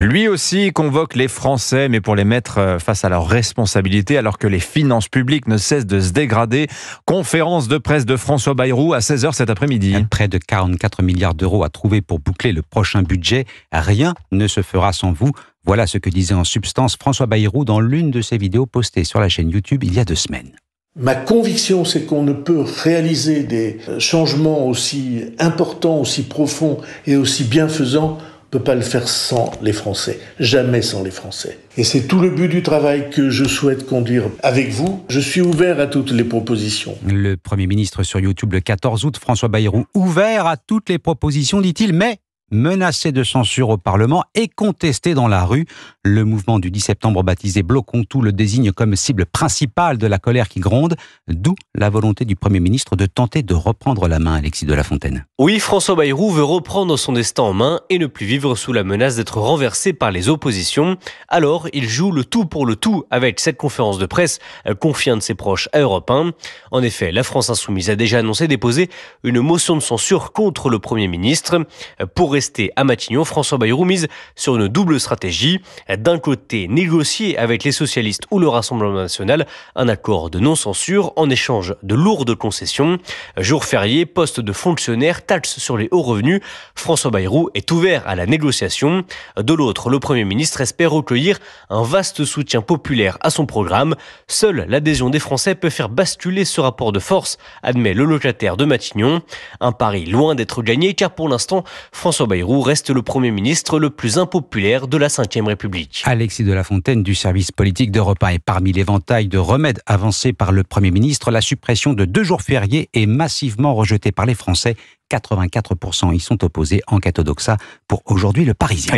Lui aussi convoque les Français, mais pour les mettre face à leurs responsabilités, alors que les finances publiques ne cessent de se dégrader. Conférence de presse de François Bayrou à 16h cet après-midi. Près de 44 milliards d'euros à trouver pour boucler le prochain budget. Rien ne se fera sans vous. Voilà ce que disait en substance François Bayrou dans l'une de ses vidéos postées sur la chaîne YouTube il y a 2 semaines. Ma conviction, c'est qu'on ne peut réaliser des changements aussi importants, aussi profonds et aussi bienfaisants. On ne peut pas le faire sans les Français, jamais sans les Français. Et c'est tout le but du travail que je souhaite conduire avec vous. Je suis ouvert à toutes les propositions. Le Premier ministre sur YouTube le 14 août, François Bayrou, ouvert à toutes les propositions, dit-il, mais menacé de censure au Parlement et contesté dans la rue. Le mouvement du 10 septembre baptisé Bloquons tout le désigne comme cible principale de la colère qui gronde, d'où la volonté du Premier ministre de tenter de reprendre la main, Alexis de La Fontaine. Oui, François Bayrou veut reprendre son destin en main et ne plus vivre sous la menace d'être renversé par les oppositions. Alors, il joue le tout pour le tout avec cette conférence de presse, confie un de ses proches à Europe 1. En effet, la France Insoumise a déjà annoncé déposer une motion de censure contre le Premier ministre. Pour rester à Matignon, François Bayrou mise sur une double stratégie. D'un côté, négocier avec les socialistes ou le Rassemblement national un accord de non-censure en échange de lourdes concessions. Jours fériés, postes de fonctionnaires, taxes sur les hauts revenus. François Bayrou est ouvert à la négociation. De l'autre, le Premier ministre espère recueillir un vaste soutien populaire à son programme. Seule l'adhésion des Français peut faire basculer ce rapport de force, admet le locataire de Matignon. Un pari loin d'être gagné car pour l'instant, François Bayrou reste le Premier ministre le plus impopulaire de la Ve République. Alexis de La Fontaine du service politique d'Europe 1. Et parmi l'éventail de remèdes avancés par le Premier ministre, la suppression de 2 jours fériés est massivement rejetée par les Français. 84% y sont opposés. Enquête Odoxa pour aujourd'hui Le Parisien.